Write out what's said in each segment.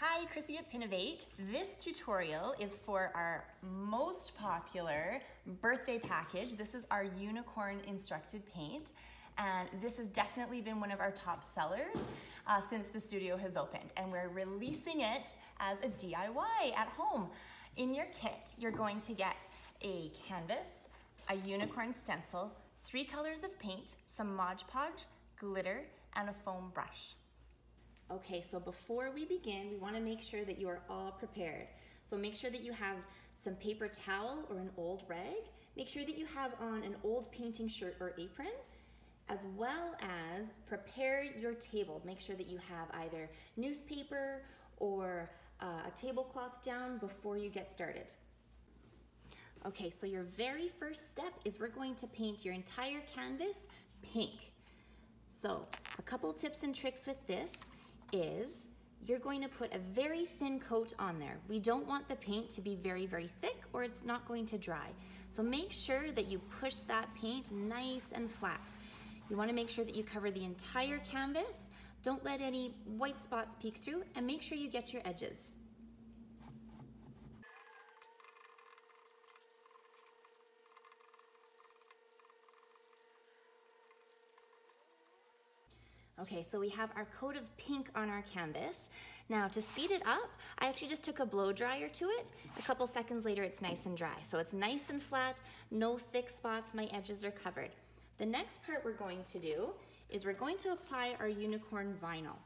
Hi, Chrissy at Pinovate. This tutorial is for our most popular birthday package. This is our unicorn instructed paint, and this has definitely been one of our top sellers since the studio has opened, and we're releasing it as a DIY at home. In your kit, you're going to get a canvas, a unicorn stencil, 3 colors of paint, some Mod Podge, glitter, and a foam brush. Okay, so before we begin, we want to make sure that you are all prepared. So make sure that you have some paper towel or an old rag. Make sure that you have on an old painting shirt or apron, as well as prepare your table. Make sure that you have either newspaper or a tablecloth down before you get started. Okay, so your very first step is we're going to paint your entire canvas pink. So a couple tips and tricks with this is you're going to put a very thin coat on there. We don't want the paint to be very, very thick or it's not going to dry. So make sure that you push that paint nice and flat. You want to make sure that you cover the entire canvas. Don't let any white spots peek through, and make sure you get your edges. Okay, so we have our coat of pink on our canvas. Now to speed it up, I actually just took a blow dryer to it. A couple seconds later, it's nice and dry. So it's nice and flat, no thick spots, my edges are covered. The next part we're going to do is we're going to apply our unicorn vinyl.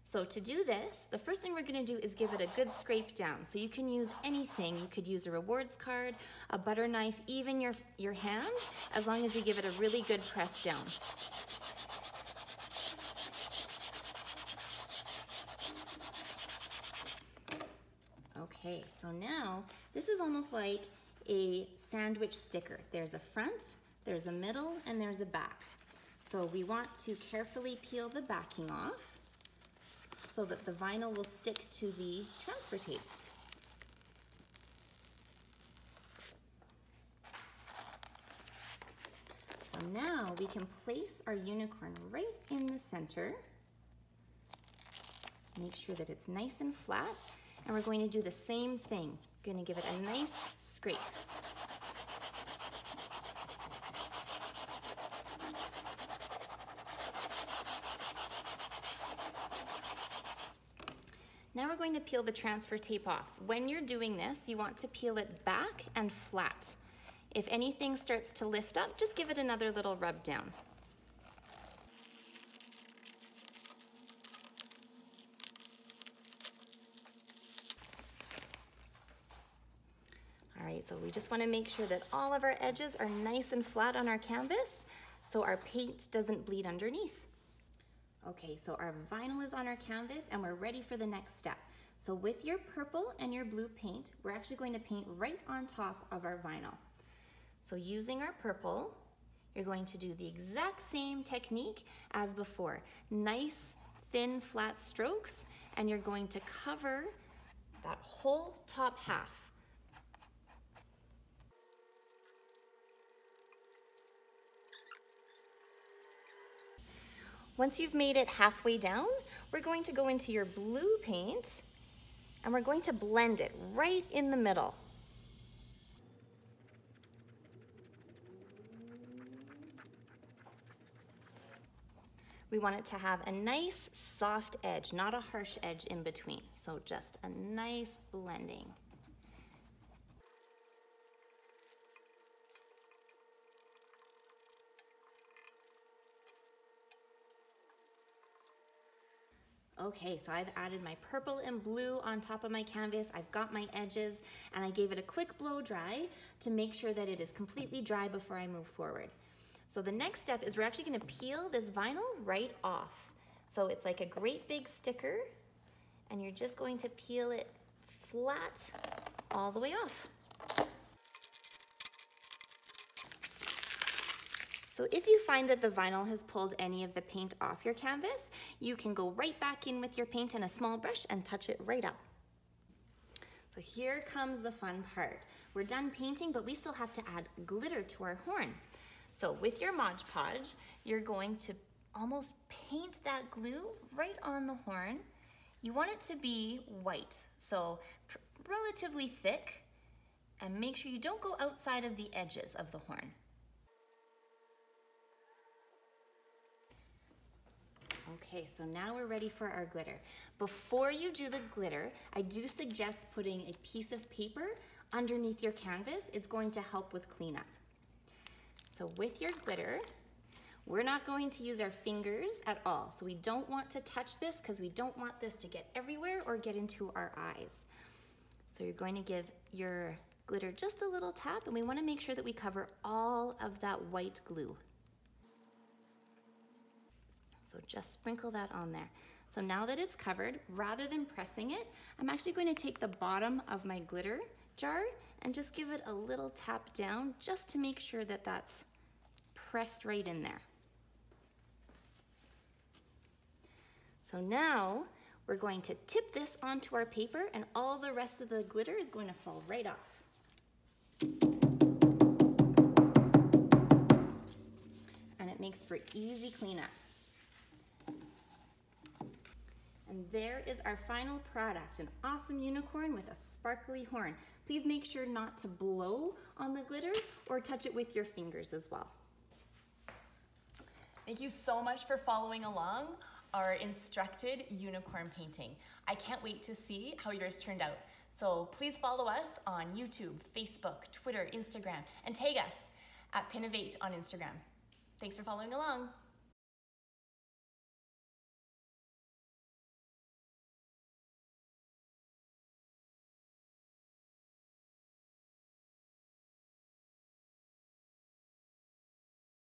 So to do this, the first thing we're gonna do is give it a good scrape down. So you can use anything. You could use a rewards card, a butter knife, even your hand, as long as you give it a really good press down. Okay, so now this is almost like a sandwich sticker. There's a front, there's a middle, and there's a back. So we want to carefully peel the backing off so that the vinyl will stick to the transfer tape. So now we can place our unicorn right in the center. Make sure that it's nice and flat. And we're going to do the same thing. We're going to give it a nice scrape. Now we're going to peel the transfer tape off. When you're doing this, you want to peel it back and flat. If anything starts to lift up, just give it another little rub down. All right, so we just want to make sure that all of our edges are nice and flat on our canvas so our paint doesn't bleed underneath. Okay, so our vinyl is on our canvas and we're ready for the next step. So with your purple and your blue paint, we're actually going to paint right on top of our vinyl. So using our purple, you're going to do the exact same technique as before. Nice, thin, flat strokes, and you're going to cover that whole top half. Once you've made it halfway down, we're going to go into your blue paint and we're going to blend it right in the middle. We want it to have a nice soft edge, not a harsh edge in between. So just a nice blending. Okay, so I've added my purple and blue on top of my canvas. I've got my edges, and I gave it a quick blow dry to make sure that it is completely dry before I move forward. So the next step is we're actually gonna peel this vinyl right off. So it's like a great big sticker, and you're just going to peel it flat all the way off. So if you find that the vinyl has pulled any of the paint off your canvas, you can go right back in with your paint and a small brush and touch it right up. So here comes the fun part. We're done painting, but we still have to add glitter to our horn. So with your Mod Podge, you're going to almost paint that glue right on the horn. You want it to be white, so relatively thick, and make sure you don't go outside of the edges of the horn. Okay, so now we're ready for our glitter. Before you do the glitter, I do suggest putting a piece of paper underneath your canvas. It's going to help with cleanup. So with your glitter, we're not going to use our fingers at all. So we don't want to touch this because we don't want this to get everywhere or get into our eyes. So you're going to give your glitter just a little tap, and we want to make sure that we cover all of that white glue. So just sprinkle that on there. So now that it's covered, rather than pressing it, I'm actually going to take the bottom of my glitter jar and just give it a little tap down just to make sure that that's pressed right in there. So now we're going to tip this onto our paper, and all the rest of the glitter is going to fall right off. And it makes for easy cleanup. And there is our final product, an awesome unicorn with a sparkly horn. Please make sure not to blow on the glitter or touch it with your fingers as well. Thank you so much for following along our instructed unicorn painting. I can't wait to see how yours turned out. So please follow us on YouTube, Facebook, Twitter, Instagram, and tag us at Pinovate on Instagram. Thanks for following along.